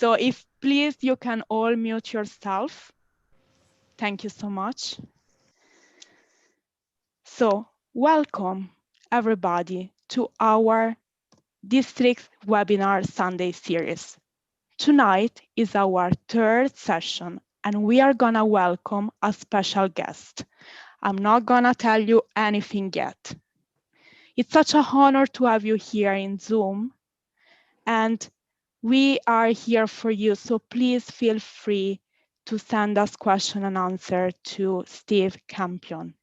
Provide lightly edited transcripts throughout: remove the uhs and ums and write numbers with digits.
So if please you can all mute yourself. Thank you so much. So welcome everybody to our District Webinar Sunday series. Tonight is our third session and we are gonna welcome a special guest. I'm not gonna tell you anything yet. It's such an honor to have you here in Zoom, and we are here for you, so please feel free to send us question and answer to Steve Campion.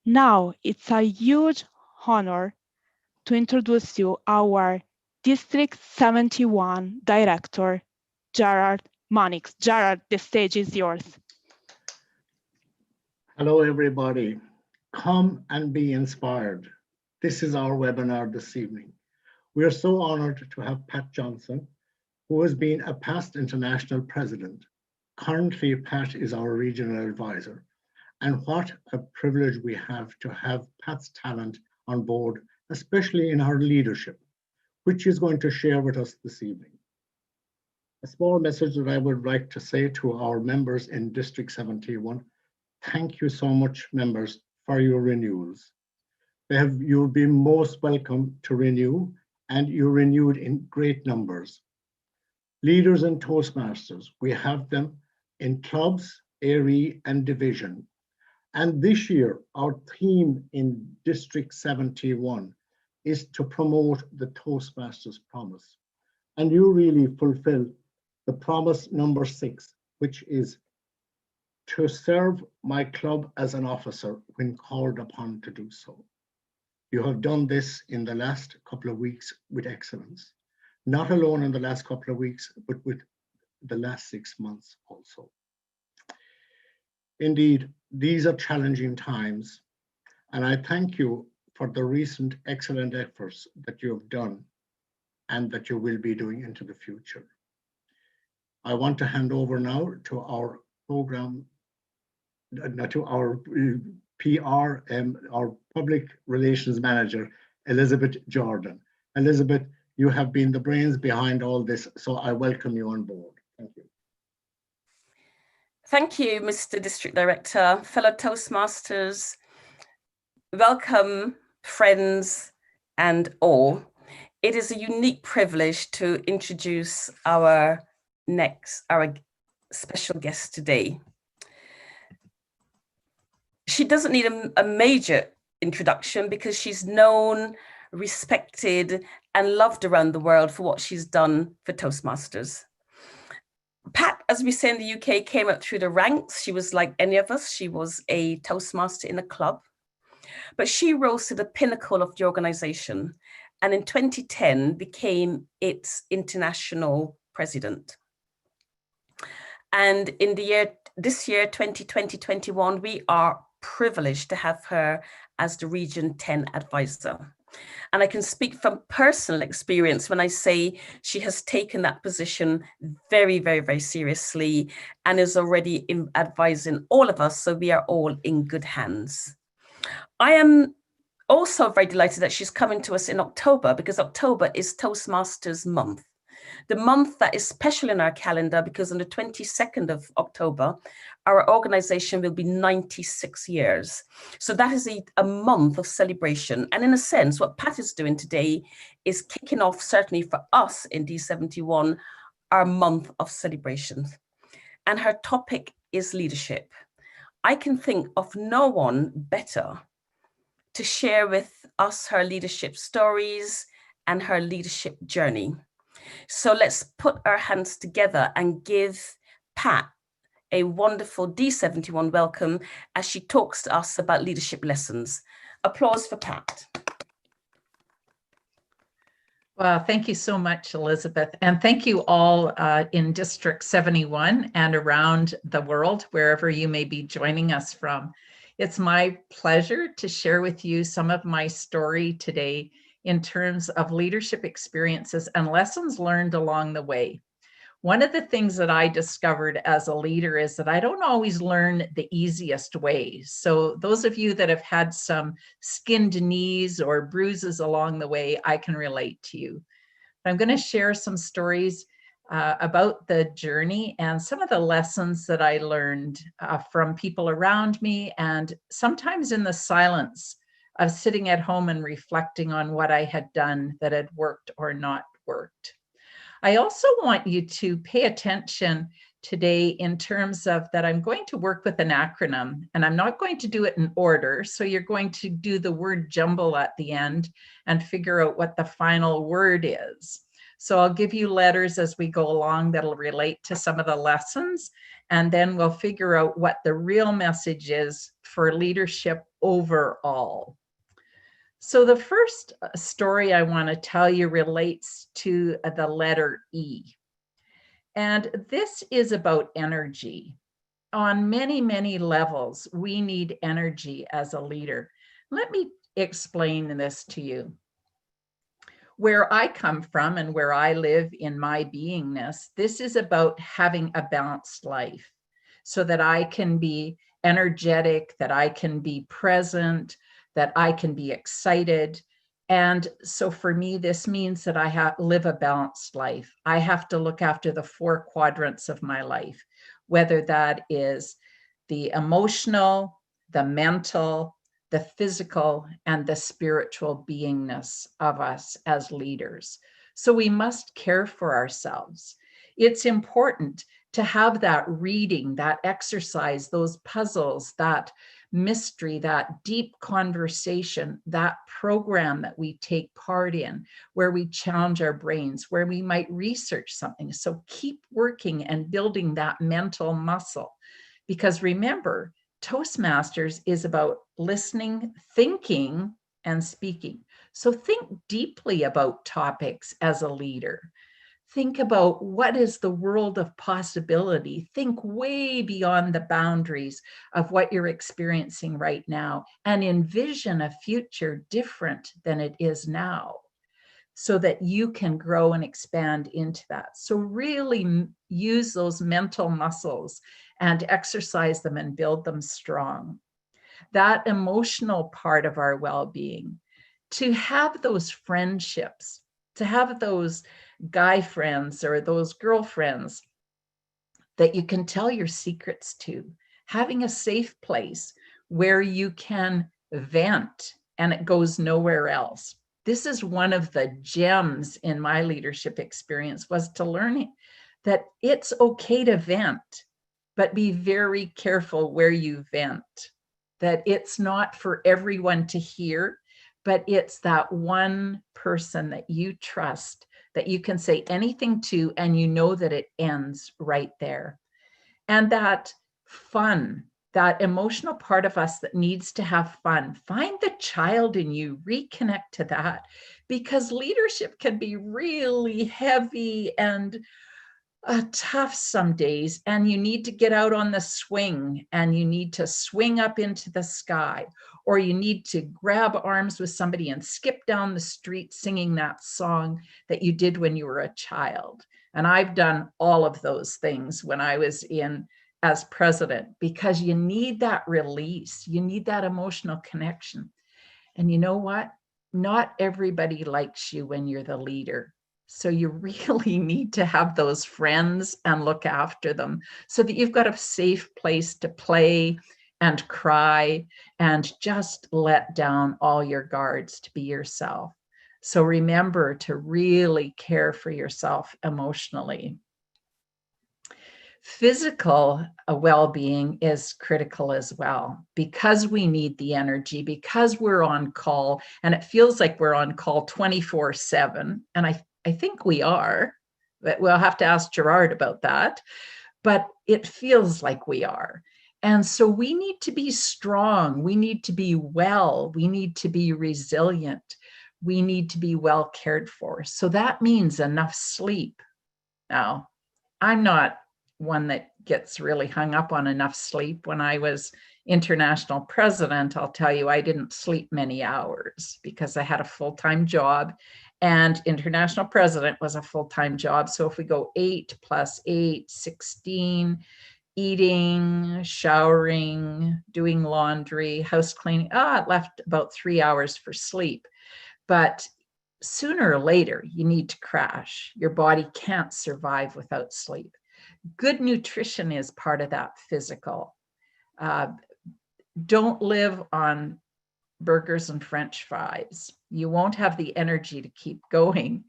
Now, it's a huge honor to introduce you our District 71 Director, Gerard Monix. Gerard, the stage is yours. Hello, everybody. Come and be inspired. This is our webinar this evening. We are so honored to have Pat Johnson, who has been a past international president. Currently, Pat is our regional advisor. And what a privilege we have to have Pat's talent on board, especially in her leadership, which she's going to share with us this evening. A small message that I would like to say to our members in District 71. Thank you so much, members, for your renewals. You'll be most welcome to renew, and you renewed in great numbers. Leaders in Toastmasters, we have them in clubs, ARE, and division. And this year, our theme in District 71 is to promote the Toastmasters promise. And you really fulfill the promise number 6, which is to serve my club as an officer when called upon to do so. You have done this in the last couple of weeks with excellence. Not alone in the last couple of weeks, but with the last 6 months also. Indeed, these are challenging times, and I thank you for the recent excellent efforts that you have done and that you will be doing into the future. I want to hand over now to our program, to our PR, our public relations manager, Elizabeth Jordan. Elizabeth, you have been the brains behind all this, so I welcome you on board. Thank you. Thank you, Mr. District Director, fellow Toastmasters. Welcome, friends and all. It is a unique privilege to introduce our special guest today. She doesn't need a major introduction because she's known, respected, and loved around the world for what she's done for Toastmasters. Pat, as we say in the UK, came up through the ranks. She was like any of us. She was a Toastmaster in a club, but she rose to the pinnacle of the organization, and in 2010 became its international president. And in this year, 2020-21, we are privileged to have her as the Region 10 advisor. And I can speak from personal experience when I say she has taken that position very, very, very seriously and is already advising all of us. So we are all in good hands. I am also very delighted that she's coming to us in October, because October is Toastmasters month. The month that is special in our calendar because on the 22nd of October, our organization will be 96 years. So that is a month of celebration. And in a sense, what Pat is doing today is kicking off, certainly for us in D71, our month of celebrations. And her topic is leadership. I can think of no one better to share with us her leadership stories and her leadership journey. So let's put our hands together and give Pat a wonderful D71 welcome as she talks to us about leadership lessons. Applause for Pat. Well, thank you so much, Elizabeth. And thank you all in District 71 and around the world, wherever you may be joining us from. It's my pleasure to share with you some of my story today in terms of leadership experiences and lessons learned along the way. One of the things that I discovered as a leader is that I don't always learn the easiest way. So those of you that have had some skinned knees or bruises along the way, I can relate to you. I'm going to share some stories about the journey and some of the lessons that I learned from people around me, and sometimes in the silence of sitting at home and reflecting on what I had done that had worked or not worked. I also want you to pay attention today in terms of that I'm going to work with an acronym, and I'm not going to do it in order. So you're going to do the word jumble at the end and figure out what the final word is. So I'll give you letters as we go along that'll relate to some of the lessons, and then we'll figure out what the real message is for leadership overall. So the first story I want to tell you relates to the letter E. And this is about energy. On many, many levels, we need energy as a leader. Let me explain this to you. Where I come from and where I live in my beingness, this is about having a balanced life so that I can be energetic, that I can be present, that I can be excited. And so for me, this means that I live a balanced life. I have to look after the 4 quadrants of my life, whether that is the emotional, the mental, the physical, and the spiritual beingness of us as leaders. So we must care for ourselves. It's important to have that reading, that exercise, those puzzles, that mystery, that deep conversation, that program that we take part in, where we challenge our brains, where we might research something. So keep working and building that mental muscle. Because remember, Toastmasters is about listening, thinking, and speaking. So think deeply about topics as a leader. Think about what is the world of possibility. Think way beyond the boundaries of what you're experiencing right now and envision a future different than it is now so that you can grow and expand into that. So really use those mental muscles and exercise them and build them strong. That emotional part of our well-being, to have those friendships, to have those guy friends or those girlfriends that you can tell your secrets to, having a safe place where you can vent and it goes nowhere else. This is one of the gems in my leadership experience, was to learn that it's okay to vent, but be very careful where you vent, that it's not for everyone to hear, but it's that one person that you trust, that you can say anything to, and you know that it ends right there. And that fun, that emotional part of us that needs to have fun, find the child in you, reconnect to that, because leadership can be really heavy and tough some days, and you need to get out on the swing and you need to swing up into the sky, or you need to grab arms with somebody and skip down the street singing that song that you did when you were a child. And I've done all of those things when I was in as president, because you need that release, you need that emotional connection. And you know what? Not everybody likes you when you're the leader. So you really need to have those friends and look after them so that you've got a safe place to play and cry and just let down all your guards to be yourself. So remember to really care for yourself emotionally. Physical well-being is critical as well, because we need the energy, because we're on call, and it feels like we're on call 24/7. And I think we are, but we'll have to ask Gerard about that. But it feels like we are. And so we need to be strong. We need to be well. We need to be resilient. We need to be well cared for. So that means enough sleep. Now, I'm not one that gets really hung up on enough sleep. When I was international president, I'll tell you, I didn't sleep many hours because I had a full-time job, and international president was a full-time job. So if we go 8 + 8, 16, eating, showering, doing laundry, house cleaning, it left about 3 hours for sleep. But sooner or later, you need to crash. Your body can't survive without sleep. Good nutrition is part of that physical. Don't live on burgers and French fries. You won't have the energy to keep going.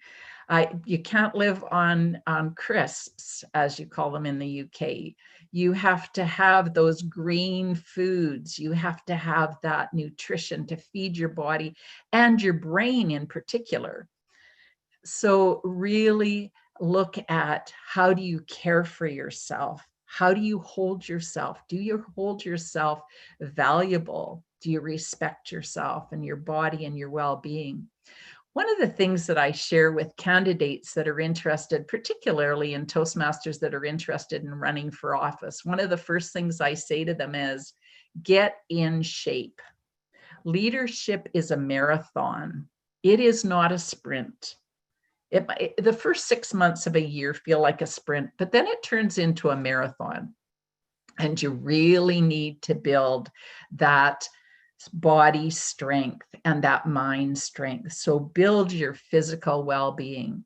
You can't live on crisps, as you call them in the UK. You have to have those green foods. You have to have that nutrition to feed your body and your brain in particular. So really look at, how do you care for yourself? How do you hold yourself? Do you hold yourself valuable? Do you respect yourself and your body and your well-being? One of the things that I share with candidates that are interested, particularly in Toastmasters that are interested in running for office, one of the first things I say to them is, get in shape. Leadership is a marathon. It is not a sprint. The first 6 months of a year feel like a sprint, but then it turns into a marathon. And you really need to build that body strength and that mind strength. So build your physical well-being.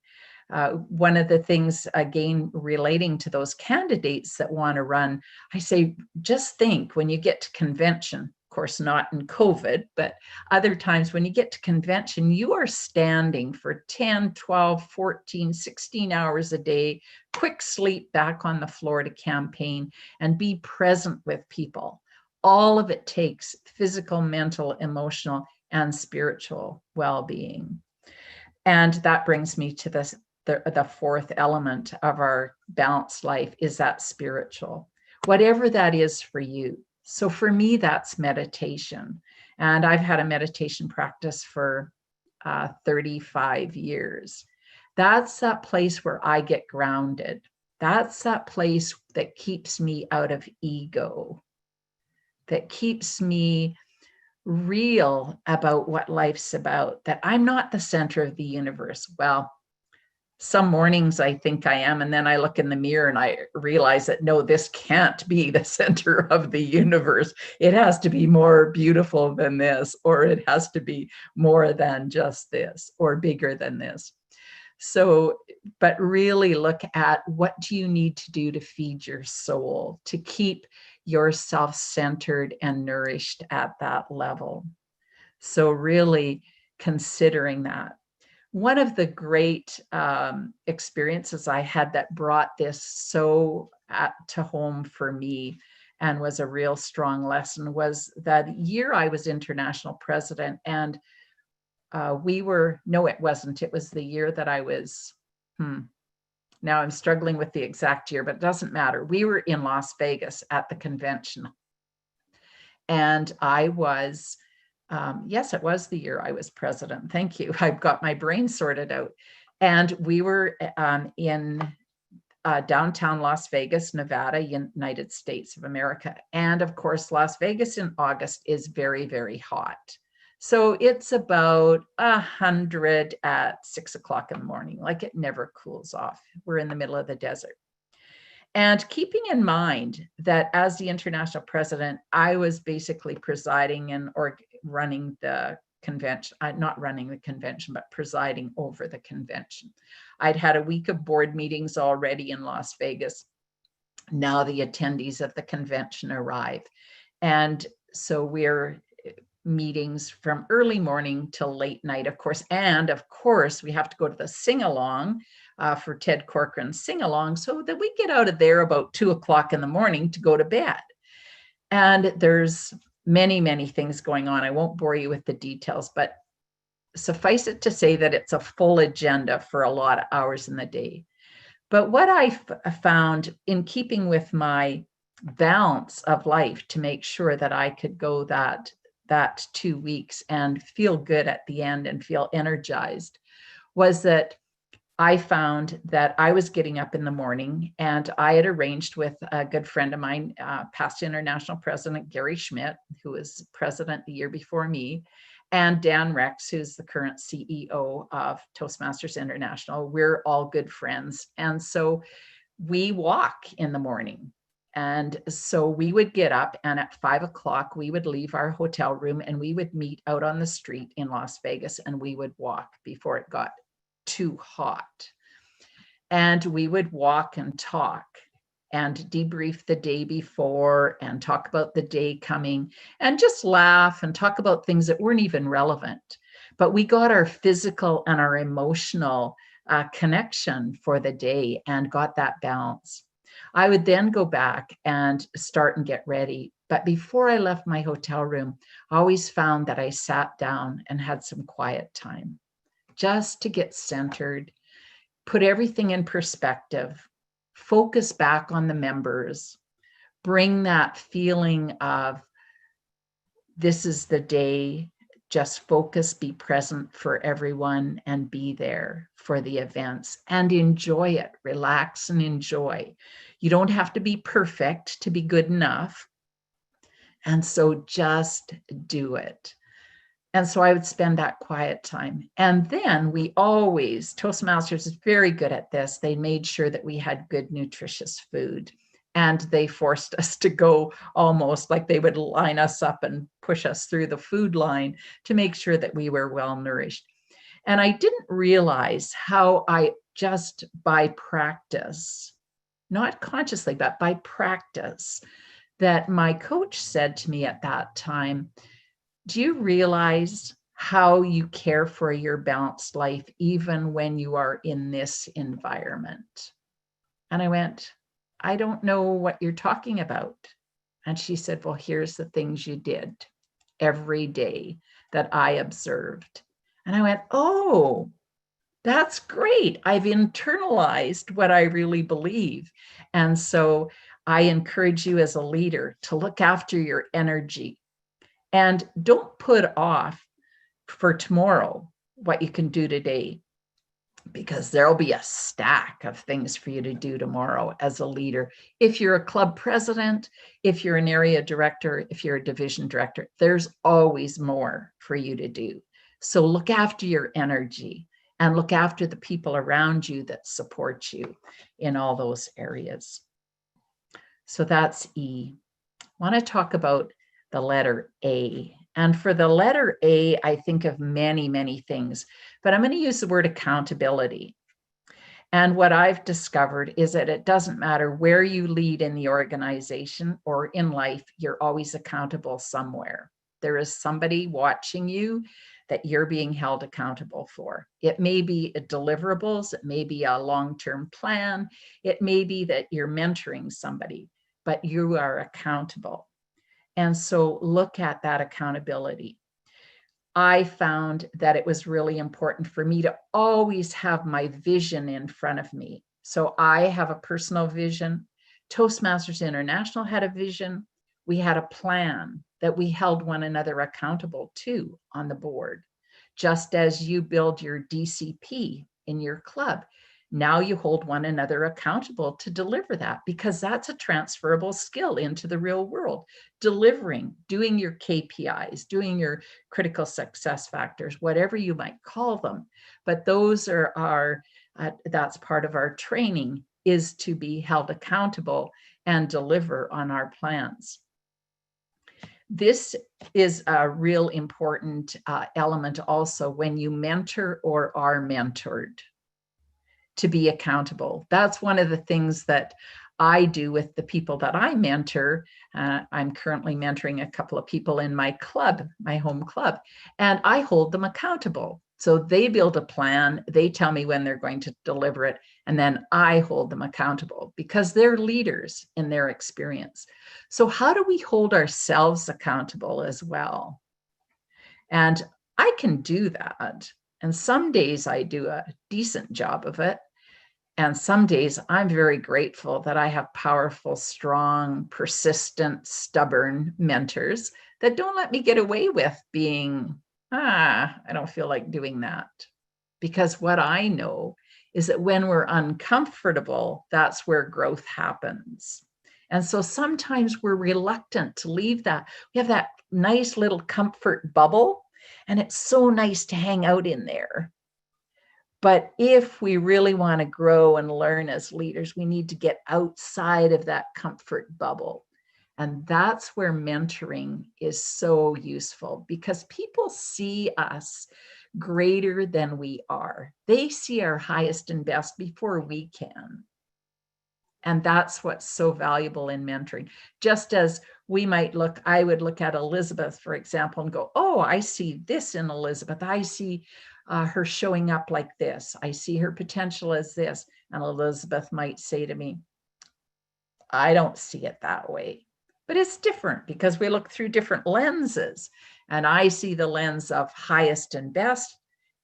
One of the things, again, relating to those candidates that want to run, I say, just think when you get to convention, of course, not in COVID, but other times when you get to convention, you are standing for 10, 12, 14, 16 hours a day, quick sleep back on the floor to campaign and be present with people. All of it takes physical, mental, emotional, and spiritual well-being. And that brings me to the fourth element of our balanced life, is that spiritual, whatever that is for you. So for me, that's meditation. And I've had a meditation practice for 35 years. That's that place where I get grounded. That's that place that keeps me out of ego, that keeps me real about what life's about, that I'm not the center of the universe. Well, some mornings I think I am, and then I look in the mirror and I realize that, no, this can't be the center of the universe. It has to be more beautiful than this, or it has to be more than just this, or bigger than this. So, but really look at, what do you need to do to feed your soul, to keep yourself centered and nourished at that level. So really considering that. One of the great experiences I had that brought this so to home for me and was a real strong lesson was that year I was international president, and no, it wasn't. It was the year that I was, now I'm struggling with the exact year, but it doesn't matter. We were in Las Vegas at the convention. And I was, yes, it was the year I was president. Thank you. I've got my brain sorted out. And we were in downtown Las Vegas, Nevada, United States of America. And of course, Las Vegas in August is very, very hot. So it's about 100 at 6 o'clock in the morning, like it never cools off. We're in the middle of the desert. And keeping in mind that as the international president, I was basically presiding and or running the convention, not running the convention, but presiding over the convention. I'd had a week of board meetings already in Las Vegas. Now the attendees of the convention arrive. And so we're meetings from early morning till late night, of course. And of course, we have to go to the sing-along for Ted Corcoran's sing-along, so that we get out of there about 2 o'clock in the morning to go to bed. And there's many, many things going on. I won't bore you with the details, but suffice it to say that it's a full agenda for a lot of hours in the day. But what I found in keeping with my balance of life to make sure that I could go that 2 weeks and feel good at the end and feel energized was that I found that I was getting up in the morning, and I had arranged with a good friend of mine, past international president Gary Schmidt, who was president the year before me, and Dan Rex, who's the current CEO of Toastmasters International. We're all good friends. And so we walk in the morning. And so we would get up, and at 5 o'clock, we would leave our hotel room and we would meet out on the street in Las Vegas, and we would walk before it got too hot. And we would walk and talk and debrief the day before and talk about the day coming and just laugh and talk about things that weren't even relevant. But we got our physical and our emotional connection for the day and got that balance. I would then go back and start and get ready. But before I left my hotel room, I always found that I sat down and had some quiet time just to get centered, put everything in perspective, focus back on the members, bring that feeling of this is the day, just focus, be present for everyone and be there for the events and enjoy it, relax and enjoy. You don't have to be perfect to be good enough. And so just do it. And so I would spend that quiet time. And then we always, Toastmasters is very good at this. They made sure that we had good, nutritious food. And they forced us to go almost like they would line us up and push us through the food line to make sure that we were well nourished. And I didn't realize how I just by practice, not consciously, but by practice, that my coach said to me at that time, do you realize how you care for your balanced life even when you are in this environment? And I went, I don't know what you're talking about. And she said, well, here's the things you did every day that I observed. And I went, oh, that's great. I've internalized what I really believe. And so I encourage you as a leader to look after your energy. And don't put off for tomorrow what you can do today, because there'll be a stack of things for you to do tomorrow as a leader. If you're a club president, if you're an area director, if you're a division director, there's always more for you to do. So look after your energy and look after the people around you that support you in all those areas. So that's E. I want to talk about the letter A. And for the letter A, I think of many, many things, but I'm going to use the word accountability. And what I've discovered is that it doesn't matter where you lead in the organization or in life, you're always accountable somewhere. There is somebody watching you that you're being held accountable for. It may be deliverables, it may be a long-term plan, it may be that you're mentoring somebody, but you are accountable. And so look at that accountability. I found that it was really important for me to always have my vision in front of me. So I have a personal vision. Toastmasters International had a vision. We had a plan that we held one another accountable to on the board. Just as you build your DCP in your club, now you hold one another accountable to deliver that, because that's a transferable skill into the real world. Delivering, doing your KPIs, doing your critical success factors, whatever you might call them. But those are that's part of our training, is to be held accountable and deliver on our plans. This is a real important element also when you mentor or are mentored, to be accountable. That's one of the things that I do with the people that I mentor. I'm currently mentoring a couple of people in my club, my home club, and I hold them accountable. So they build a plan, they tell me when they're going to deliver it, and then I hold them accountable because they're leaders in their experience. So how do we hold ourselves accountable as well? And I can do that. And some days I do a decent job of it. And some days I'm very grateful that I have powerful, strong, persistent, stubborn mentors that don't let me get away with being, I don't feel like doing that. Because what I know is that when we're uncomfortable, that's where growth happens. And so sometimes we're reluctant to leave that. We have that nice little comfort bubble, and it's so nice to hang out in there. But if we really want to grow and learn as leaders, we need to get outside of that comfort bubble. And that's where mentoring is so useful, because people see us greater than we are. They see our highest and best before we can. And that's what's so valuable in mentoring. Just as we might look, I would look at Elizabeth, for example, and go, oh, I see this in Elizabeth. I see her showing up like this. I see her potential as this. And Elizabeth might say to me, I don't see it that way. But it's different because we look through different lenses. And I see the lens of highest and best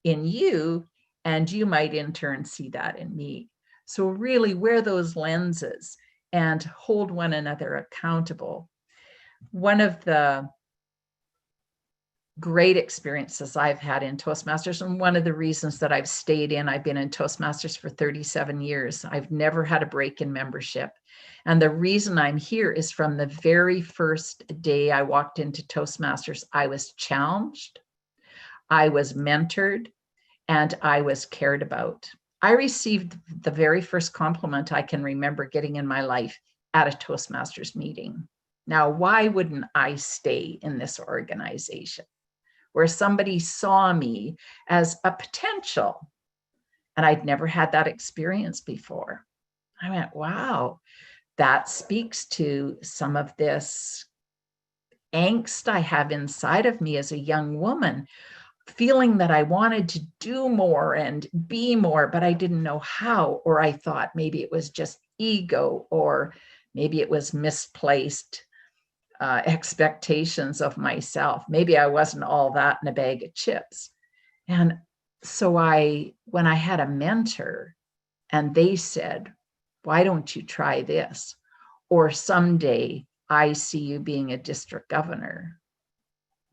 in you, and you might in turn see that in me. So really wear those lenses and hold one another accountable. One of the great experiences I've had in Toastmasters, and one of the reasons that I've stayed in, I've been in Toastmasters for 37 years. I've never had a break in membership. And the reason I'm here is from the very first day I walked into Toastmasters, I was challenged, I was mentored, and I was cared about. I received the very first compliment I can remember getting in my life at a Toastmasters meeting. Now, why wouldn't I stay in this organization where somebody saw me as a potential? And I'd never had that experience before. I went, wow, that speaks to some of this angst I have inside of me as a young woman, feeling that I wanted to do more and be more, but I didn't know how, or I thought maybe it was just ego, or maybe it was misplaced expectations of myself. Maybe I wasn't all that in a bag of chips. And so when I had a mentor and they said, why don't you try this? Or someday I see you being a district governor.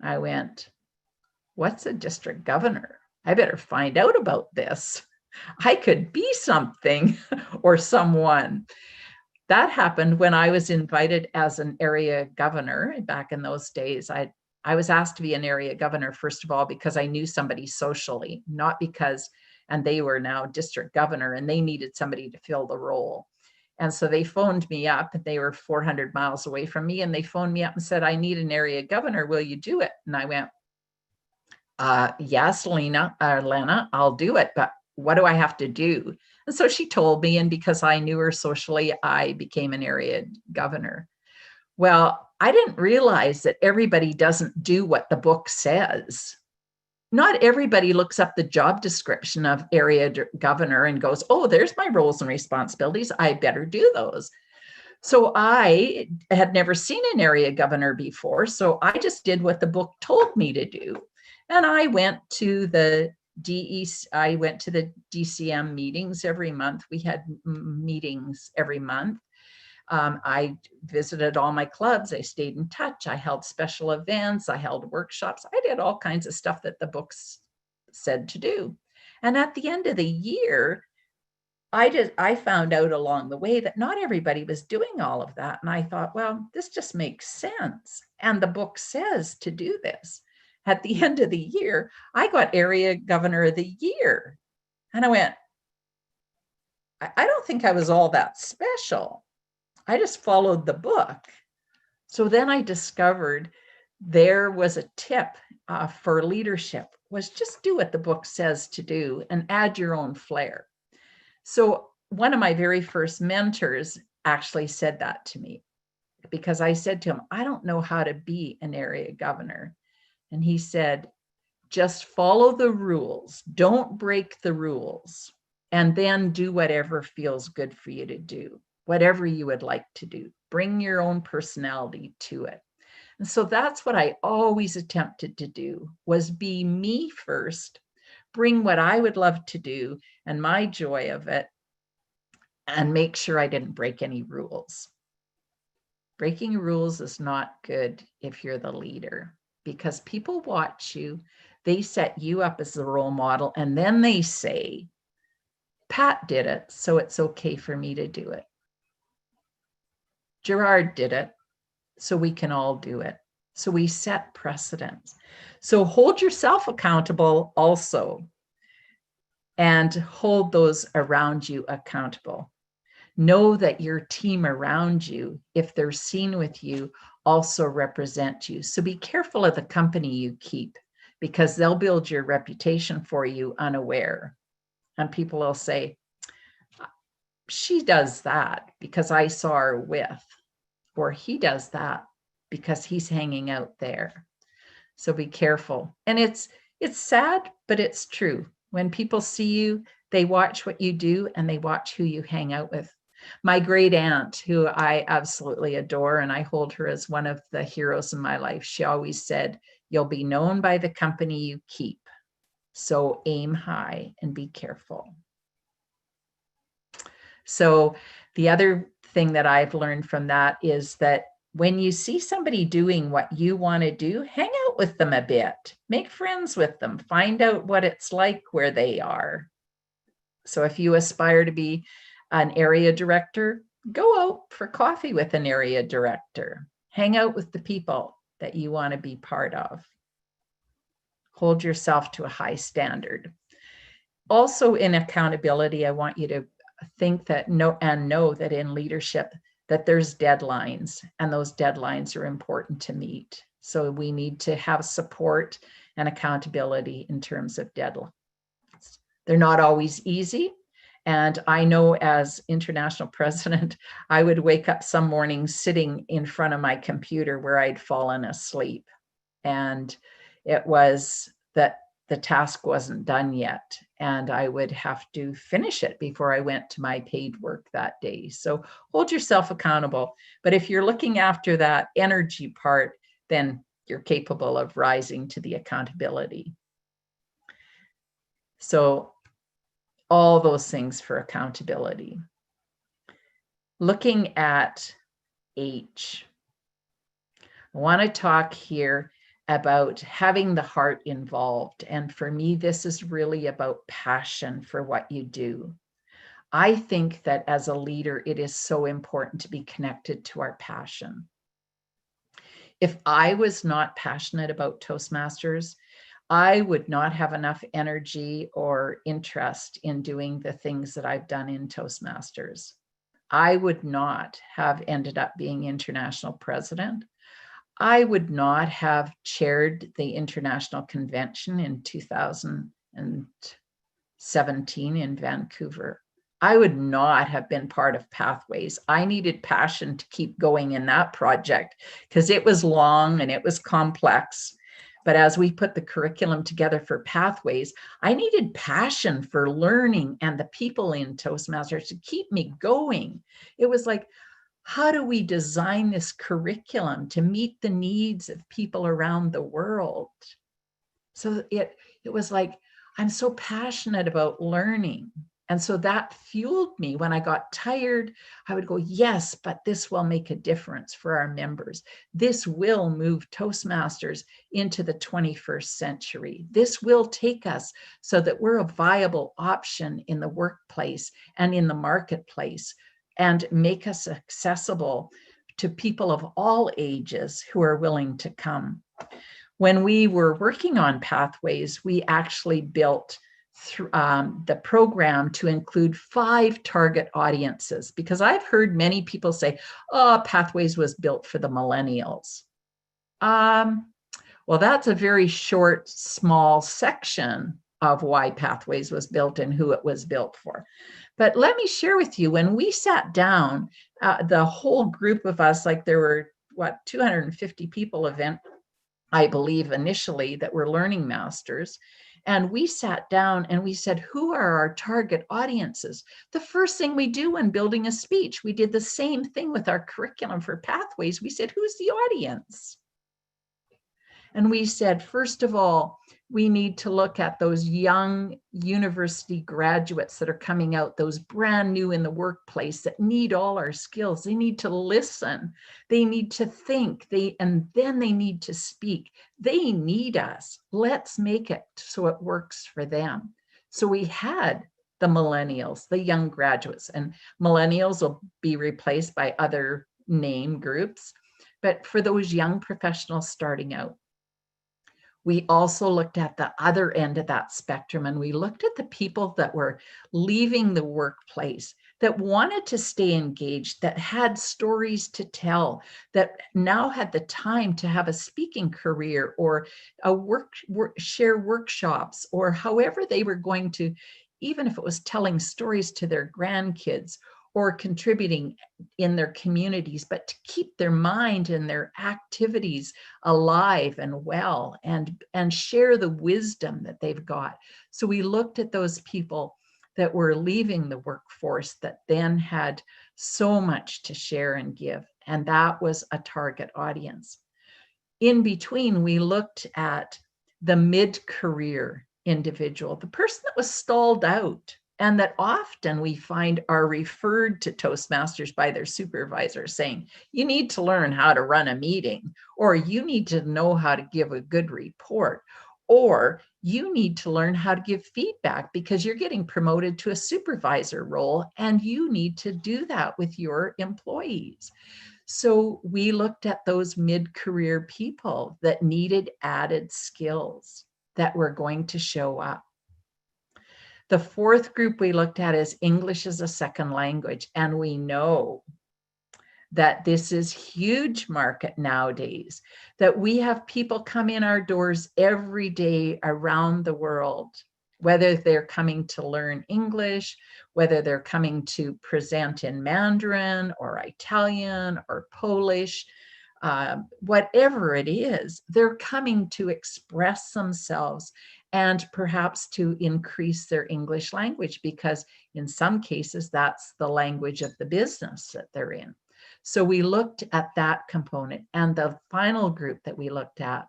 I went, what's a district governor? I better find out about this. I could be something or someone. That happened when I was invited as an area governor back in those days. I was asked to be an area governor, first of all, because I knew somebody socially, not because, and they were now district governor and they needed somebody to fill the role. And so they phoned me up, and they were 400 miles away from me, and they phoned me up and said, I need an area governor. Will you do it? And I went, yes, Lena, I'll do it, but what do I have to do? And so she told me, and because I knew her socially, I became an area governor. Well, I didn't realize that everybody doesn't do what the book says. Not everybody looks up the job description of area governor and goes, oh, there's my roles and responsibilities. I better do those. So I had never seen an area governor before. So I just did what the book told me to do. And I went to the DCM meetings every month. We had meetings every month. I visited all my clubs. I stayed in touch. I held special events. I held workshops. I did all kinds of stuff that the books said to do. And at the end of the year, I found out along the way that not everybody was doing all of that. And I thought, well, this just makes sense. And the book says to do this. At the end of the year, I got area governor of the year. And I went, I don't think I was all that special. I just followed the book. So then I discovered there was a tip for leadership, was just do what the book says to do and add your own flair. So one of my very first mentors actually said that to me, because I said to him, I don't know how to be an area governor. And he said, just follow the rules. Don't break the rules. And then do whatever feels good for you to do, whatever you would like to do. Bring your own personality to it. And so that's what I always attempted to do, was be me first, bring what I would love to do and my joy of it, and make sure I didn't break any rules. Breaking rules is not good if you're the leader, because people watch you, they set you up as the role model, and then they say, Pat did it, so it's okay for me to do it. Gerard did it, so we can all do it. So we set precedents. So hold yourself accountable also. and hold those around you accountable. Know that your team around you, if they're seen with you, also represent you. So be careful of the company you keep, because they'll build your reputation for you unaware. And people will say, she does that because I saw her with, or he does that because he's hanging out there. So be careful. And it's sad, but it's true. When people see you, they watch what you do and they watch who you hang out with. My great aunt, who I absolutely adore, and I hold her as one of the heroes in my life, she always said, you'll be known by the company you keep. So aim high and be careful. So the other thing that I've learned from that is that when you see somebody doing what you want to do, hang out with them a bit, make friends with them, find out what it's like where they are. So if you aspire to be an area director, go out for coffee with an area director, hang out with the people that you want to be part of. Hold yourself to a high standard. Also in accountability, I want you to think that know that in leadership that there's deadlines, and those deadlines are important to meet. So we need to have support and accountability in terms of deadlines. They're not always easy. And I know as international president, I would wake up some mornings sitting in front of my computer where I'd fallen asleep. And it was that the task wasn't done yet, and I would have to finish it before I went to my paid work that day. So hold yourself accountable. But if you're looking after that energy part, then you're capable of rising to the accountability. So all those things for accountability. Looking at H, I want to talk here about having the heart involved. And for me, this is really about passion for what you do. I think that as a leader, it is so important to be connected to our passion. If I was not passionate about Toastmasters, I would not have enough energy or interest in doing the things that I've done in Toastmasters. I would not have ended up being international president. I would not have chaired the international convention in 2017 in Vancouver. I would not have been part of Pathways. I needed passion to keep going in that project because it was long and it was complex. But as we put the curriculum together for Pathways, I needed passion for learning and the people in Toastmasters to keep me going. It was like, how do we design this curriculum to meet the needs of people around the world? So it was like, I'm so passionate about learning. And so that fueled me. When I got tired, I would go, yes, but this will make a difference for our members. This will move Toastmasters into the 21st century. This will take us so that we're a viable option in the workplace and in the marketplace, and make us accessible to people of all ages who are willing to come. When we were working on Pathways, we actually built the program to include 5 target audiences, because I've heard many people say, oh, Pathways was built for the millennials. Well, that's a very short, small section of why Pathways was built and who it was built for. But let me share with you, when we sat down, the whole group of us, like there were, 250 people I believe initially, that were learning masters. And we sat down and we said, who are our target audiences? The first thing we do when building a speech, we did the same thing with our curriculum for Pathways. We said, who's the audience? And we said, first of all, we need to look at those young university graduates that are coming out, those brand new in the workplace that need all our skills. They need to listen. They need to think. And then they need to speak. They need us. Let's make it so it works for them. So we had the millennials, the young graduates, and millennials will be replaced by other name groups. But for those young professionals starting out, We also looked at the other end of that spectrum, and we looked at the people that were leaving the workplace, that wanted to stay engaged, that had stories to tell, that now had the time to have a speaking career or share workshops, or however they were going to, even if it was telling stories to their grandkids or contributing in their communities, but to keep their mind and their activities alive and well, and share the wisdom that they've got. So we looked at those people that were leaving the workforce that then had so much to share and give. And that was a target audience. In between, we looked at the mid-career individual, the person that was stalled out, and that often we find are referred to Toastmasters by their supervisor saying, you need to learn how to run a meeting, or you need to know how to give a good report, or you need to learn how to give feedback because you're getting promoted to a supervisor role and you need to do that with your employees. So we looked at those mid-career people that needed added skills that were going to show up. The fourth group we looked at is English as a second language. And we know that this is huge market nowadays, that we have people come in our doors every day around the world, whether they're coming to learn English, whether they're coming to present in Mandarin or Italian or Polish, whatever it is, they're coming to express themselves and perhaps to increase their English language, because in some cases, that's the language of the business that they're in. So we looked at that component. And the final group that we looked at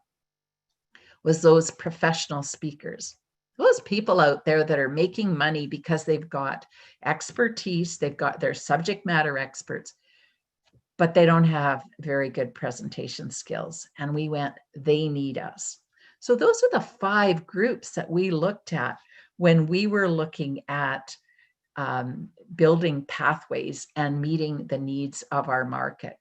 was those professional speakers, those people out there that are making money because they've got expertise, they've got their subject matter experts, but they don't have very good presentation skills. And we went, they need us. So those are the 5 groups that we looked at when we were looking at building pathways and meeting the needs of our market.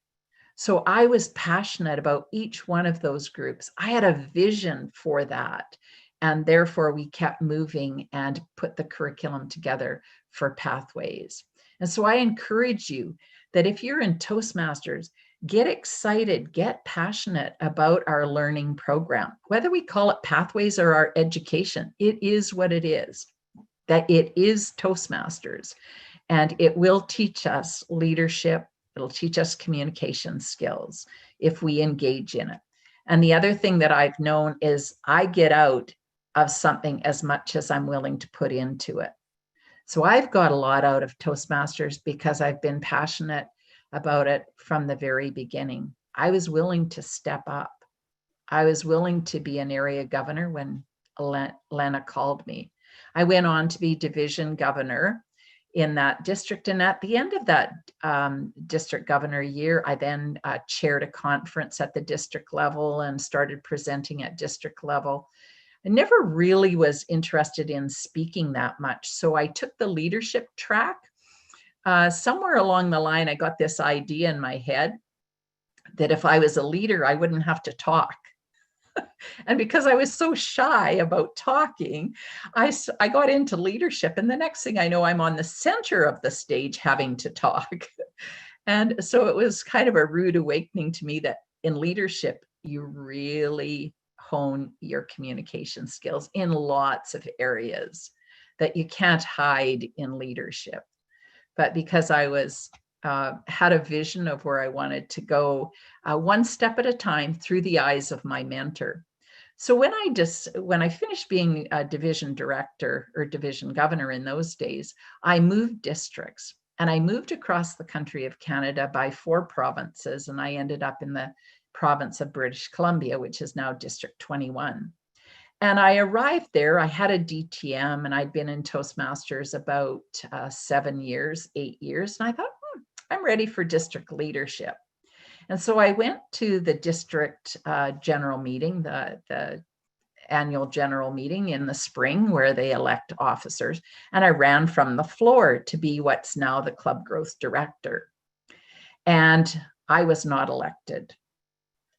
So I was passionate about each one of those groups. I had a vision for that. And therefore we kept moving and put the curriculum together for pathways. And so I encourage you that if you're in Toastmasters, get excited, get passionate about our learning program. Whether we call it pathways or our education, it is what it is, that it is Toastmasters. And it will teach us leadership, it'll teach us communication skills if we engage in it. And the other thing that I've known is I get out of something as much as I'm willing to put into it. So I've got a lot out of Toastmasters because I've been passionate about it from the very beginning. I was willing to step up. I was willing to be an area governor when Lena called me. I went on to be division governor in that district. And at the end of that district governor year, I then chaired a conference at the district level and started presenting at district level. I never really was interested in speaking that much. So I took the leadership track. Somewhere along the line, I got this idea in my head that if I was a leader, I wouldn't have to talk. And because I was so shy about talking, I got into leadership. And the next thing I know, I'm on the center of the stage having to talk. And so it was kind of a rude awakening to me that in leadership, you really hone your communication skills in lots of areas, that you can't hide in leadership. But because I was had a vision of where I wanted to go, one step at a time through the eyes of my mentor. So when I finished being a division director or division governor in those days, I moved districts, and I moved across the country of Canada by 4 provinces, and I ended up in the province of British Columbia, which is now District 21. And I arrived there, I had a DTM, and I'd been in Toastmasters about 7 years, 8 years. And I thought, I'm ready for district leadership. And so I went to the district general meeting, the annual general meeting in the spring where they elect officers. And I ran from the floor to be what's now the club growth director. And I was not elected.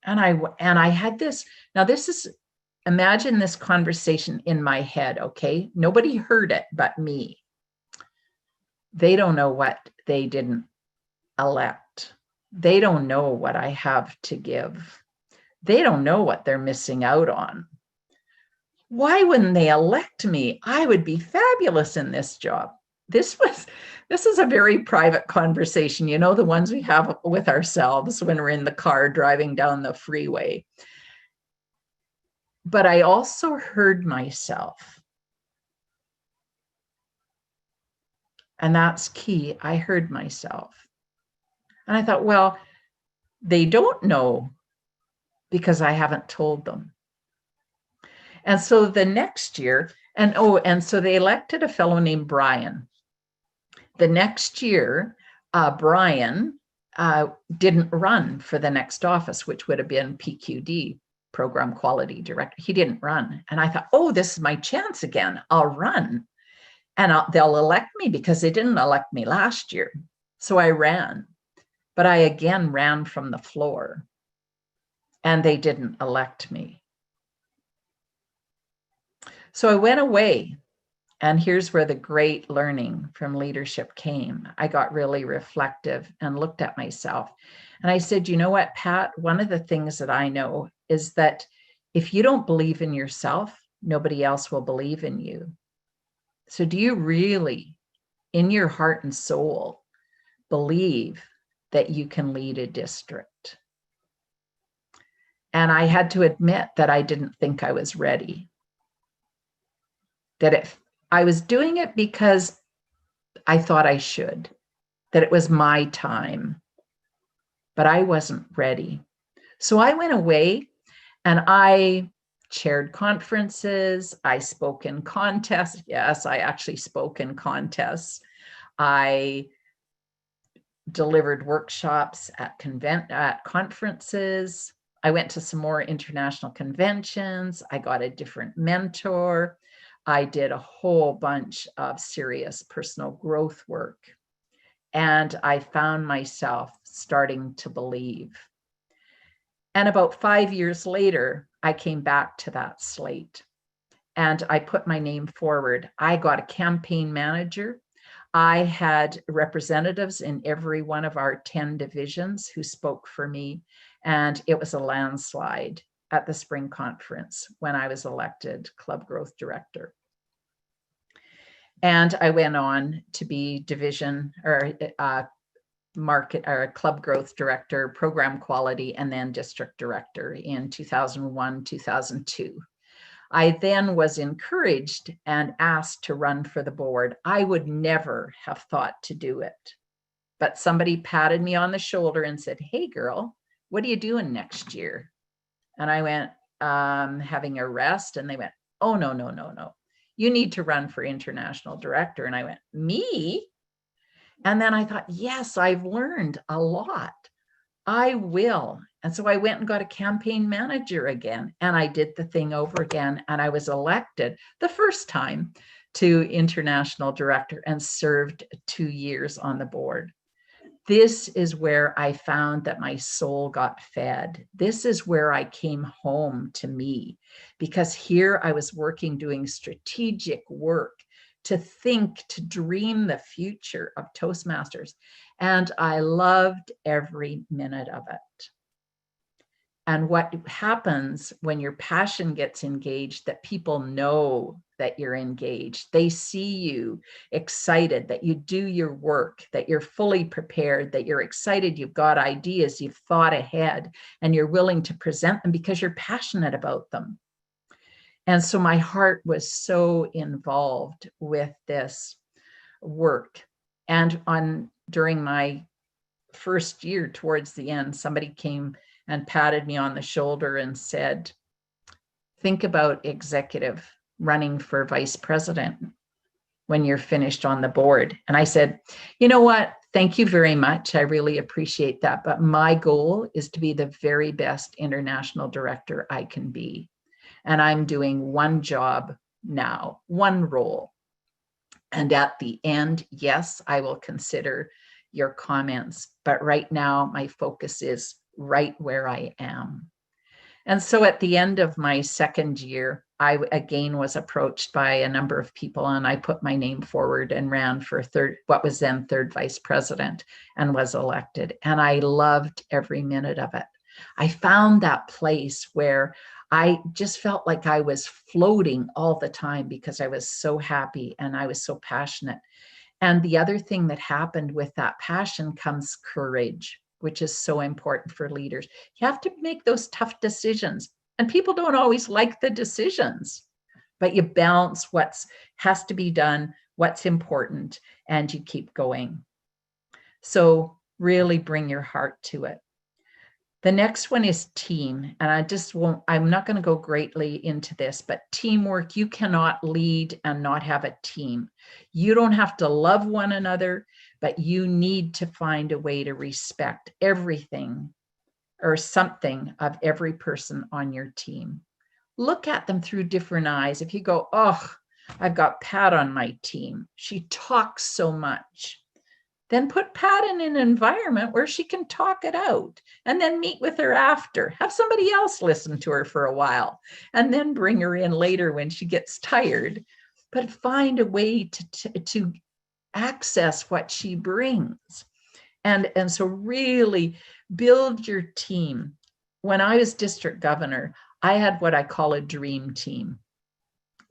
And I had this, now this is imagine this conversation in my head, okay? Nobody heard it but me. They don't know what they didn't elect. They don't know what I have to give. They don't know what they're missing out on. Why wouldn't they elect me? I would be fabulous in this job. This is a very private conversation, you know, the ones we have with ourselves when we're in the car driving down the freeway. But I also heard myself. And that's key. I heard myself. And I thought, well, they don't know because I haven't told them. And so the next year, and so they elected a fellow named Brian. The next year, Brian didn't run for the next office, which would have been PQD, Program Quality Director. He didn't run. And I thought, oh, this is my chance again. I'll run. And they'll elect me because they didn't elect me last year. So I ran. But I again ran from the floor. And they didn't elect me. So I went away. And here's where the great learning from leadership came. I got really reflective and looked at myself. And I said, you know what, Pat, one of the things that I know is that if you don't believe in yourself, nobody else will believe in you. So do you really, in your heart and soul, believe that you can lead a district? And I had to admit that I didn't think I was ready. That I was doing it because I thought I should, that it was my time, but I wasn't ready. So I went away and I chaired conferences. I spoke in contests. Yes, I actually spoke in contests. I delivered workshops at conferences. I went to some more international conventions. I got a different mentor. I did a whole bunch of serious personal growth work. And I found myself starting to believe. And about 5 years later, I came back to that slate and I put my name forward. I got a campaign manager. I had representatives in every one of our 10 divisions who spoke for me. And it was a landslide at the spring conference when I was elected Club Growth Director. And I went on to be division or market or Club Growth Director, Program Quality, and then District Director in 2001, 2002. I then was encouraged and asked to run for the board. I would never have thought to do it, but somebody patted me on the shoulder and said, hey girl, what are you doing next year? And I went, having a rest. And they went, oh, no, no, no, no. You need to run for international director. And I went, me? And then I thought, yes, I've learned a lot. I will. And so I went and got a campaign manager again. And I did the thing over again. And I was elected the first time to international director and served 2 years on the board. This is where I found that my soul got fed. This is where I came home to me, because here I was working, doing strategic work to think, to dream the future of Toastmasters. And I loved every minute of it. And what happens when your passion gets engaged, that people know that you're engaged. They see you excited, that you do your work, that you're fully prepared, that you're excited, you've got ideas, you've thought ahead, and you're willing to present them because you're passionate about them. And so my heart was so involved with this work. And during my first year, towards the end, somebody came and patted me on the shoulder and said, think about executive running for vice president when you're finished on the board. And I said, you know what? Thank you very much. I really appreciate that. But my goal is to be the very best international director I can be. And I'm doing one job now, one role. And at the end, yes, I will consider your comments. But right now, my focus is right where I am. And so at the end of my second year, I again was approached by a number of people, and I put my name forward and ran for what was then third vice president, and was elected. And I loved every minute of it. I found that place where I just felt like I was floating all the time because I was so happy and I was so passionate. And the other thing that happened with that passion comes courage, which is so important for leaders. You have to make those tough decisions, and people don't always like the decisions, but you balance what has to be done, what's important, and you keep going. So really bring your heart to it. The next one is team. And I'm not going to go greatly into this, but teamwork, you cannot lead and not have a team. You don't have to love one another, but you need to find a way to respect everything or something of every person on your team. Look at them through different eyes. If you go, oh, I've got Pat on my team, she talks so much. Then put Pat in an environment where she can talk it out, and then meet with her after. Have somebody else listen to her for a while, and then bring her in later when she gets tired. But find a way to access what she brings. And so really build your team. When I was district governor, I had what I call a dream team.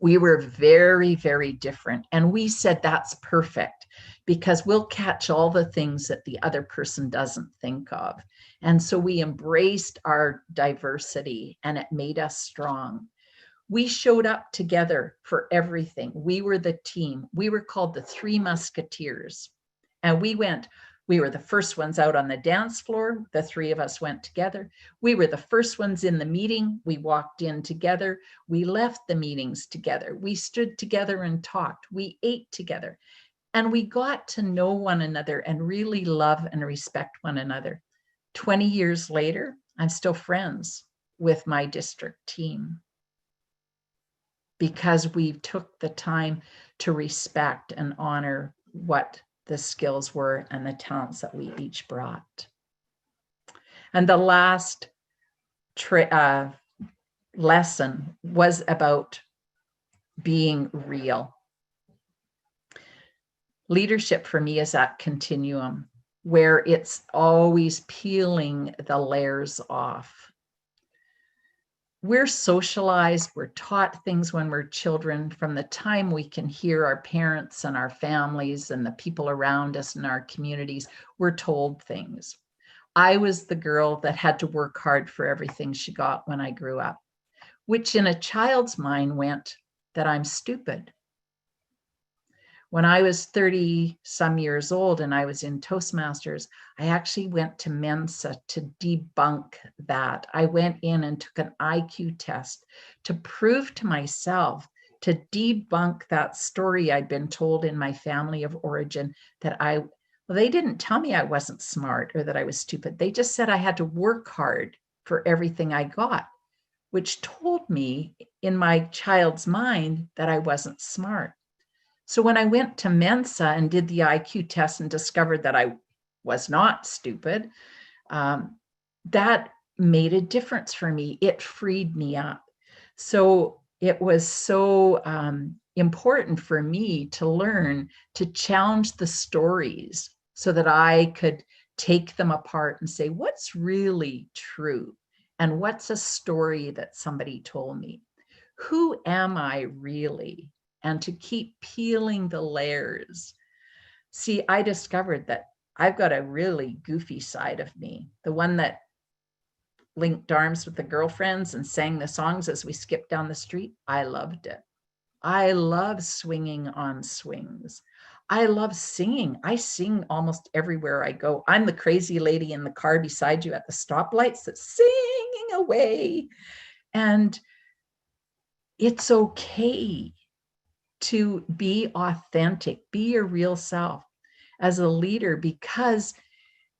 We were very, very different. And we said that's perfect, because we'll catch all the things that the other person doesn't think of. And so we embraced our diversity, and it made us strong. We showed up together for everything. We were the team. We were called the Three Musketeers. And we were the first ones out on the dance floor. The three of us went together. We were the first ones in the meeting. We walked in together. We left the meetings together. We stood together and talked. We ate together. And we got to know one another and really love and respect one another. 20 years later, I'm still friends with my district team, because we took the time to respect and honor what the skills were and the talents that we each brought. And the last lesson was about being real. Leadership for me is that continuum where it's always peeling the layers off. We're socialized, we're taught things when we're children. From the time we can hear our parents and our families and the people around us in our communities, we're told things. I was the girl that had to work hard for everything she got when I grew up, which in a child's mind meant that I'm stupid. When I was 30 some years old and I was in Toastmasters, I actually went to Mensa to debunk that. I went in and took an IQ test to prove to myself, to debunk that story I'd been told in my family of origin that they didn't tell me I wasn't smart or that I was stupid. They just said I had to work hard for everything I got, which told me in my child's mind that I wasn't smart. So when I went to Mensa and did the IQ test and discovered that I was not stupid, that made a difference for me. It freed me up. So it was so important for me to learn to challenge the stories so that I could take them apart and say, what's really true? And what's a story that somebody told me? Who am I really? And to keep peeling the layers. See, I discovered that I've got a really goofy side of me, the one that linked arms with the girlfriends and sang the songs as we skipped down the street. I loved it. I love swinging on swings. I love singing. I sing almost everywhere I go. I'm the crazy lady in the car beside you at the stoplights that's singing away. And it's okay to be authentic, be your real self as a leader, because,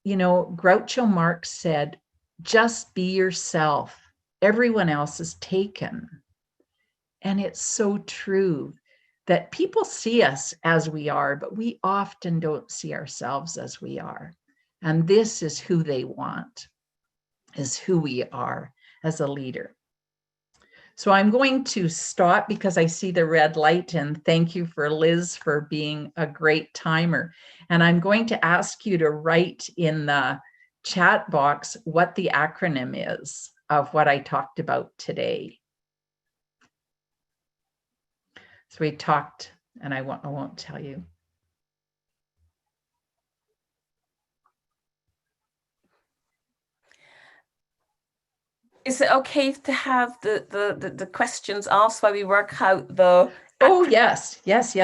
Groucho Marx said, just be yourself. Everyone else is taken. And it's so true that people see us as we are, but we often don't see ourselves as we are. And this is who they want, is who we are. as a leader. So I'm going to stop because I see the red light, and thank you for Liz for being a great timer. And I'm going to ask you to write in the chat box what the acronym is of what I talked about today. So we talked, and I won't tell you. Is it okay to have the questions asked while we work out the... Oh, yes. Thank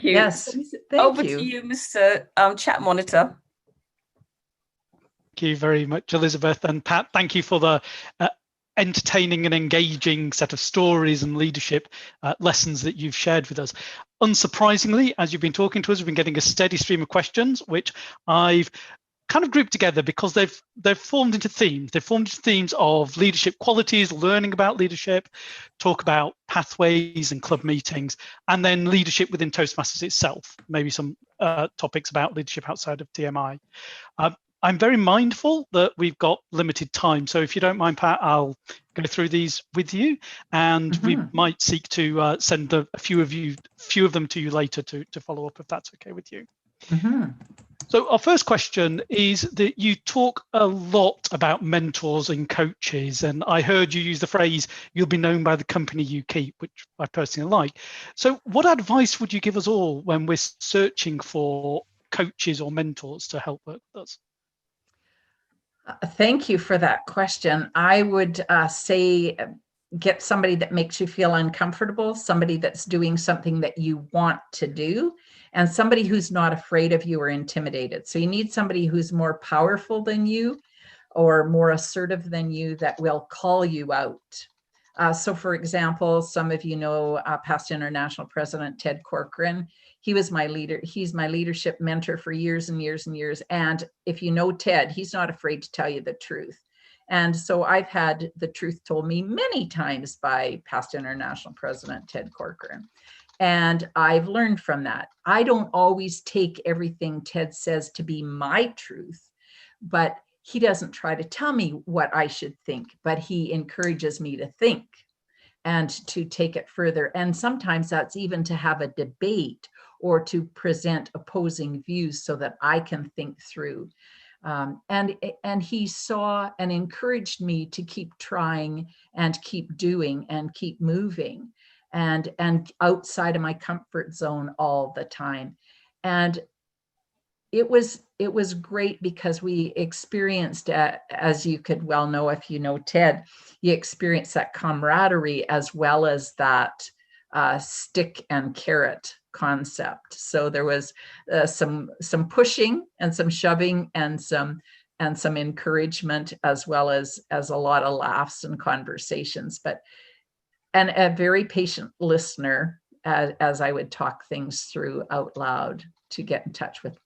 you. Yes, So, thank over you. to you, Mr. Chat Monitor. Thank you very much, Elizabeth and Pat. Thank you for the entertaining and engaging set of stories and leadership lessons that you've shared with us. Unsurprisingly, as you've been talking to us, we've been getting a steady stream of questions, which I've kind of grouped together because they've formed into themes. They've formed into themes of leadership qualities, learning about leadership, talk about pathways and club meetings, and then leadership within Toastmasters itself, maybe some topics about leadership outside of TMI. I'm very mindful that we've got limited time. So if you don't mind, Pat, I'll go through these with you, and we might seek to send a few of them to you later to follow up, if that's okay with you. So our first question is that you talk a lot about mentors and coaches, and I heard you use the phrase, you'll be known by the company you keep, which I personally like. So what advice would you give us all when we're searching for coaches or mentors to help work with us? Thank you for that question. I would say get somebody that makes you feel uncomfortable, somebody that's doing something that you want to do, and somebody who's not afraid of you or intimidated. So you need somebody who's more powerful than you or more assertive than you that will call you out. So for example, some of you know past international president Ted Corcoran. He was my leader. He's my leadership mentor for years and years and years. And if you know Ted, he's not afraid to tell you the truth. And so I've had the truth told me many times by past international president Ted Corcoran. And I've learned from that. I don't always take everything Ted says to be my truth, but he doesn't try to tell me what I should think, but he encourages me to think and to take it further. And sometimes that's even to have a debate or to present opposing views so that I can think through. And he saw and encouraged me to keep trying and keep doing and keep moving and outside of my comfort zone all the time. And it was great because we experienced, as you could well know if you know Ted, you experienced that camaraderie as well as that stick and carrot concept. So there was some pushing and some shoving and some encouragement as well as a lot of laughs and conversations, and a very patient listener as I would talk things through out loud to get in touch with.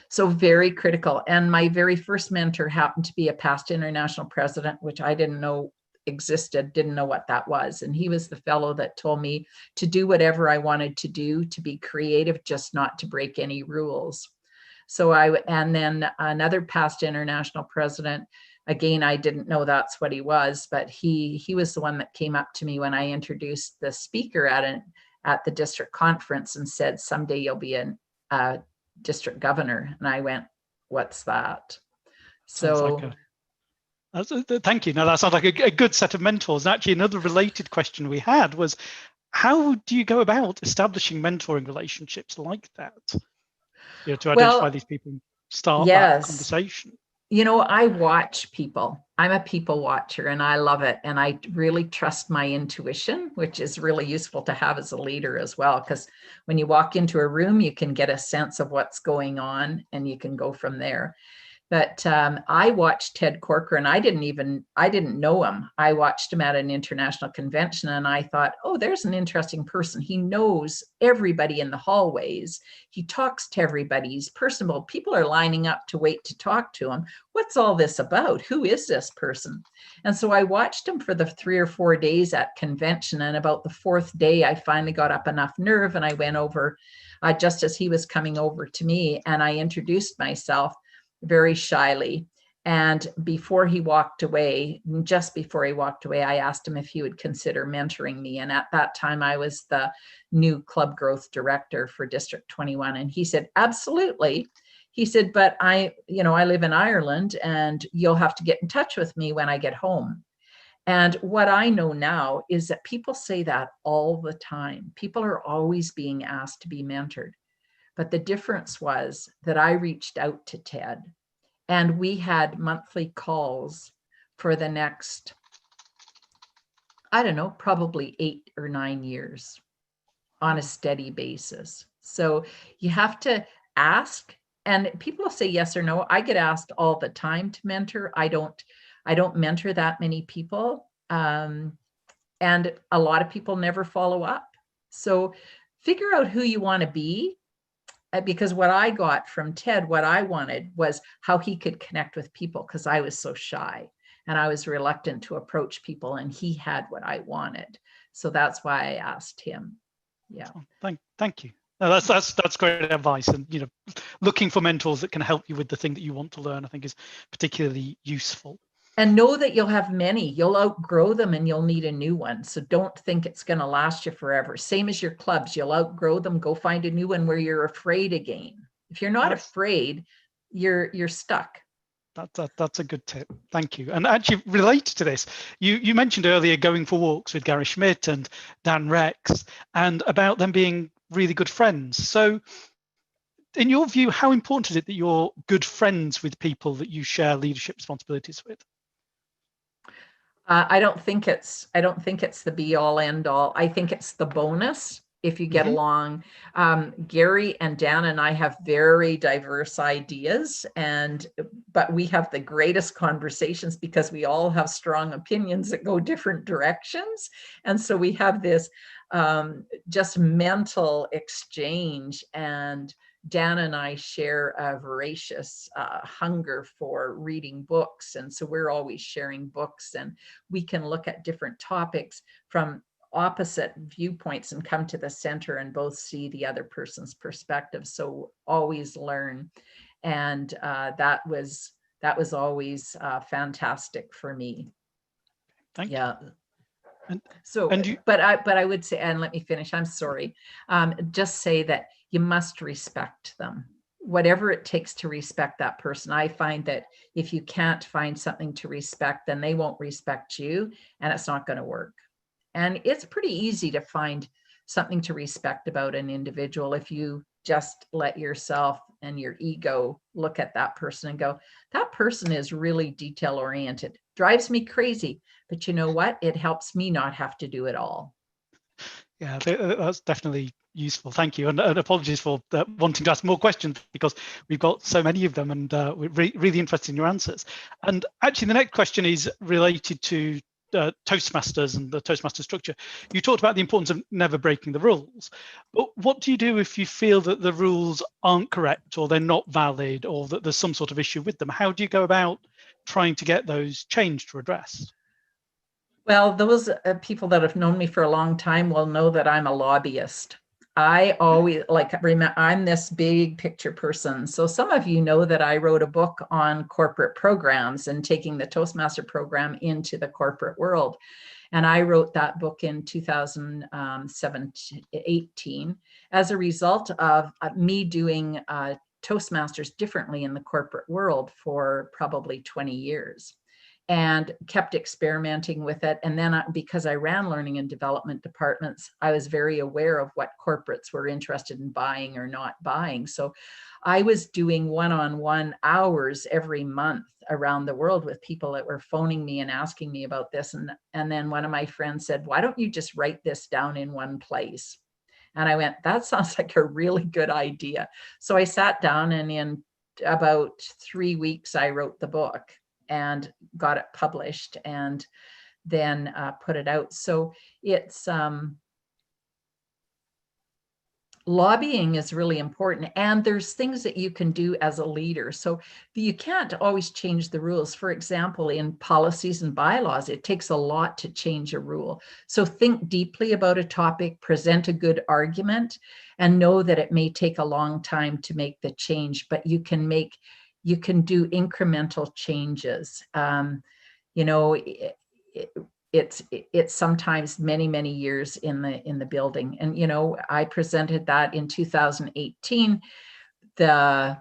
So very critical. And my very first mentor happened to be a past international president, which I didn't know existed, didn't know what that was. And he was the fellow that told me to do whatever I wanted to do, to be creative, just not to break any rules. So and then another past international president, again, I didn't know that's what he was, but he was the one that came up to me when I introduced the speaker at the district conference and said, someday you'll be a district governor. And I went, what's that? So thank you. Now that sounds like a good set of mentors. And actually another related question we had was, how do you go about establishing mentoring relationships like that? To identify these people and start that conversation. You know, I watch people. I'm a people watcher and I love it. And I really trust my intuition, which is really useful to have as a leader as well. Because when you walk into a room, you can get a sense of what's going on and you can go from there. But I watched Ted Corcoran. I didn't know him. I watched him at an international convention and I thought, oh, there's an interesting person. He knows everybody in the hallways. He talks to everybody. He's personable. People are lining up to wait to talk to him. What's all this about? Who is this person? And so I watched him for the 3 or 4 days at convention. And about the 4th day, I finally got up enough nerve and I went over just as he was coming over to me and I introduced myself very shyly. And before he walked away, just before he walked away, I asked him if he would consider mentoring me. And at that time, I was the new club growth director for District 21. And he said, absolutely. He said, but I live in Ireland and you'll have to get in touch with me when I get home. And what I know now is that people say that all the time. People are always being asked to be mentored. But the difference was that I reached out to Ted. And we had monthly calls for the next, I don't know, probably 8 or 9 years on a steady basis. So you have to ask, and people will say yes or no. I get asked all the time to mentor. I don't mentor that many people. And a lot of people never follow up. So figure out who you want to be. Because what I got from Ted, what I wanted was how he could connect with people, because I was so shy and I was reluctant to approach people, and he had what I wanted. So that's why I asked him. Yeah. Thank you. No, that's great advice. And looking for mentors that can help you with the thing that you want to learn, I think, is particularly useful. And know that you'll have many. You'll outgrow them and you'll need a new one. So don't think it's going to last you forever. Same as your clubs. You'll outgrow them. Go find a new one where you're afraid again. If you're not afraid, you're stuck. That's a good tip. Thank you. And actually related to this, you mentioned earlier going for walks with Gary Schmidt and Dan Rex, and about them being really good friends. So in your view, how important is it that you're good friends with people that you share leadership responsibilities with? I don't think it's the be all end all. I think it's the bonus if you get along. Gary and Dan and I have very diverse ideas, but we have the greatest conversations because we all have strong opinions that go different directions. And so we have this just mental exchange, and Dan and I share a voracious hunger for reading books. And so we're always sharing books, and we can look at different topics from opposite viewpoints and come to the center and both see the other person's perspective. So always learn. And that was always fantastic for me. Thank you. Yeah. So, but I would say, and let me finish, I'm sorry, just say that you must respect them, whatever it takes to respect that person. I find that if you can't find something to respect, then they won't respect you, and it's not going to work. And it's pretty easy to find something to respect about an individual if you just let yourself and your ego look at that person and go, that person is really detail oriented, drives me crazy, but you know what? It helps me not have to do it all. Yeah, that's definitely useful. Thank you. And apologies for wanting to ask more questions, because we've got so many of them, and we're really interested in your answers. And actually, the next question is related to Toastmasters and the Toastmaster structure. You talked about the importance of never breaking the rules, but what do you do if you feel that the rules aren't correct, or they're not valid, or that there's some sort of issue with them? How do you go about trying to get those changed or addressed? Well, those people that have known me for a long time will know that I'm a lobbyist. I always I'm this big picture person. So some of you know that I wrote a book on corporate programs and taking the Toastmaster program into the corporate world. And I wrote that book in 2018 as a result of me doing Toastmasters differently in the corporate world for probably 20 years. And kept experimenting with it. And then because I ran learning and development departments, I was very aware of what corporates were interested in buying or not buying. So I was doing one-on-one hours every month around the world with people that were phoning me and asking me about this. And then one of my friends said, why don't you just write this down in one place? And I went, that sounds like a really good idea. So I sat down, and in about 3 weeks, I wrote the book and got it published, and then put it out. So it's lobbying is really important, and there's things that you can do as a leader. So you can't always change the rules. For example, in policies and bylaws, it takes a lot to change a rule. So think deeply about a topic, present a good argument, and know that it may take a long time to make the change, but you can make you can do incremental changes. You know, it's sometimes many years in the building. And, you know, I presented that in 2018. The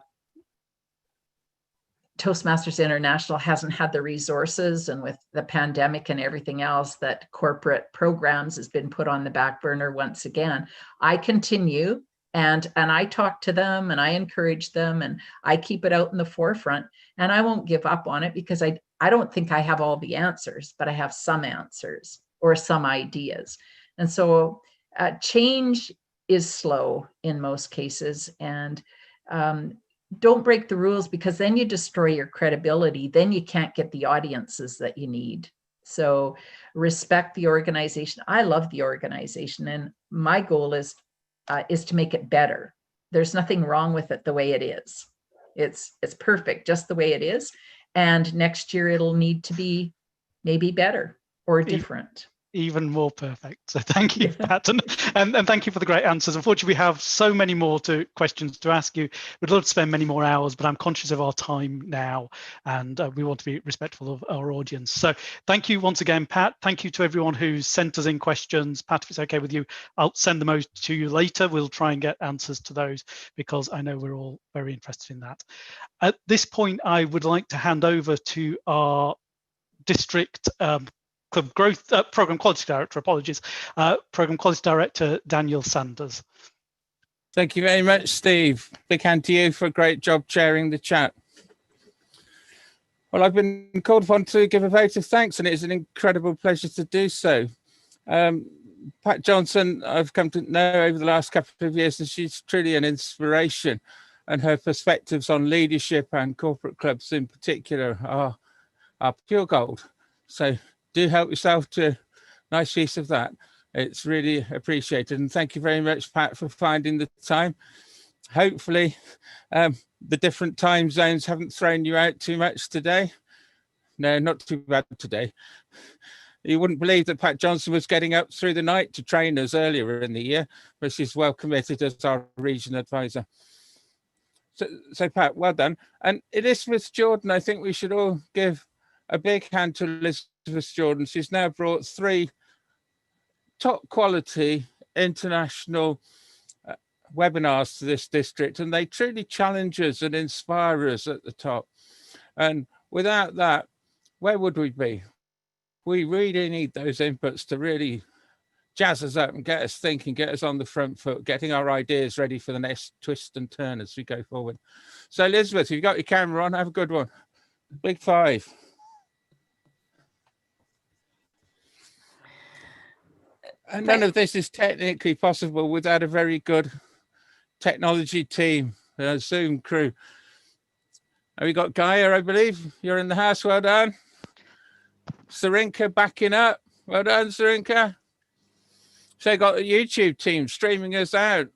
Toastmasters International hasn't had the resources, and with the pandemic and everything else, that corporate programs has been put on the back burner once again. I continue and I talk to them and I encourage them and I keep it out in the forefront, and I won't give up on it, because I don't think I have all the answers, but I have some answers or some ideas. And so change is slow in most cases, and don't break the rules, because then you destroy your credibility. Then you can't get the audiences that you need. So respect the organization. I love the organization, and my goal is to make it better. There's nothing wrong with it the way it is. It's perfect just the way it is. And next year it'll need to be maybe better or different. Even more perfect. So thank you, Pat, and thank you for the great answers. Unfortunately, we have so many more questions to ask you. We'd love to spend many more hours, but I'm conscious of our time now, and we want to be respectful of our audience. So thank you once again, Pat. Thank you to everyone who's sent us in questions. Pat, if it's okay with you, I'll send them out to you later. We'll try and get answers to those, because I know we're all very interested in that. At this point, I would like to hand over to our district Club Growth Program Quality Director, Program Quality Director Daniel Sanders. Thank you very much, Steve. Big hand to you for a great job chairing the chat. Well, I've been called upon to give a vote of thanks, and it is an incredible pleasure to do so. Pat Johnson, I've come to know over the last couple of years, and she's truly an inspiration, and her perspectives on leadership and corporate clubs in particular are pure gold. So do help yourself to nice use of that. It's really appreciated. And thank you very much, Pat, for finding the time. Hopefully the different time zones haven't thrown you out too much today. No, not too bad today. You wouldn't believe that Pat Johnson was getting up through the night to train us earlier in the year, but she's well committed as our region advisor. So Pat, well done. And Elizabeth Jordan, I think we should all give a big hand to Elizabeth Jordan. She's now brought 3 top quality international webinars to this district, and they truly challenge us and inspire us at the top. And without that, where would we be? We really need those inputs to really jazz us up and get us thinking, get us on the front foot, getting our ideas ready for the next twist and turn as we go forward. So Elizabeth, you've got your camera on, have a good one. Big 5. And none of this is technically possible without a very good technology team, a Zoom crew. And we got Gaia, I believe. You're in the house. Well done. Sarinka backing up. Well done, Sarinka. So got a YouTube team streaming us out.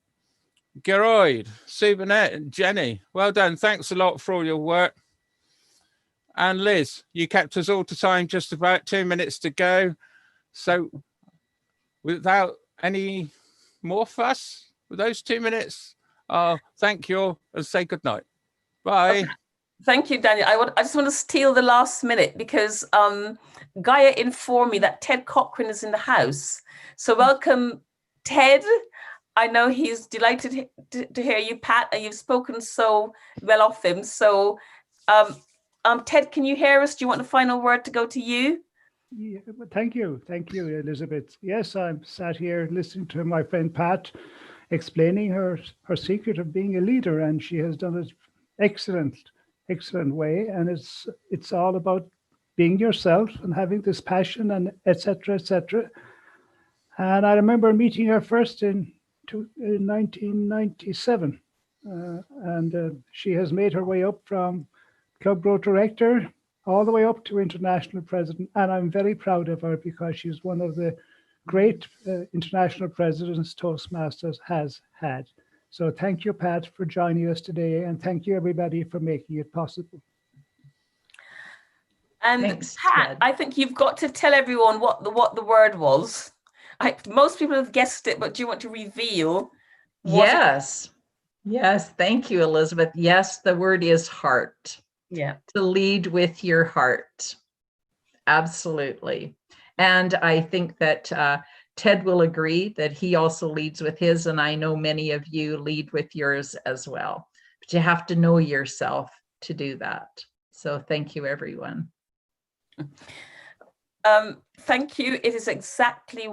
Geroid, Subanet, and Jenny. Well done. Thanks a lot for all your work. And Liz, you kept us all to time, just about 2 minutes to go. So without any more fuss with those 2 minutes, I'll thank you all and say good night. Bye. Okay. Thank you, Daniel. I just want to steal the last minute, because Gaia informed me that Ted Cochran is in the house. So welcome, Ted. I know he's delighted to hear you, Pat, and you've spoken so well of him. So Ted, can you hear us? Do you want a final word to go to you? Yeah, thank you, Elizabeth. Yes, I'm sat here listening to my friend Pat explaining her secret of being a leader, and she has done it excellent way. And it's all about being yourself and having this passion and etc. And I remember meeting her first in 1997, and she has made her way up from club growth director all the way up to international president, and I'm very proud of her, because she's one of the great international presidents Toastmasters has had. So thank you, Pat, for joining us today, and thank you, everybody, for making it possible. And Thanks, Pat, Ted. I think you've got to tell everyone what the word was. Most people have guessed it, but do you want to reveal? Yes. Yes, thank you, Elizabeth. Yes, the word is heart. Yeah. To lead with your heart. Absolutely. And I think that Ted will agree that he also leads with his, and I know many of you lead with yours as well. But you have to know yourself to do that. So thank you, everyone. Thank you. It is exactly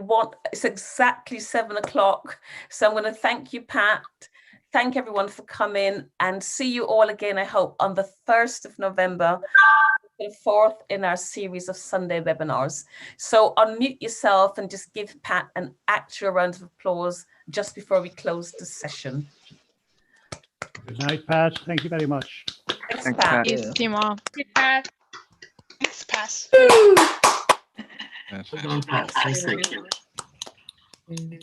7 o'clock. So I'm going to thank you, Pat. Thank everyone for coming, and see you all again, I hope, on the 1st of November, the 4th in our series of Sunday webinars. So unmute yourself and just give Pat an actual round of applause just before we close the session. Good night, Pat. Thank you very much. Thanks, Thanks, Pat. Pat. Bellissimo. Thanks, Pat. Well done, Pat. Thank you.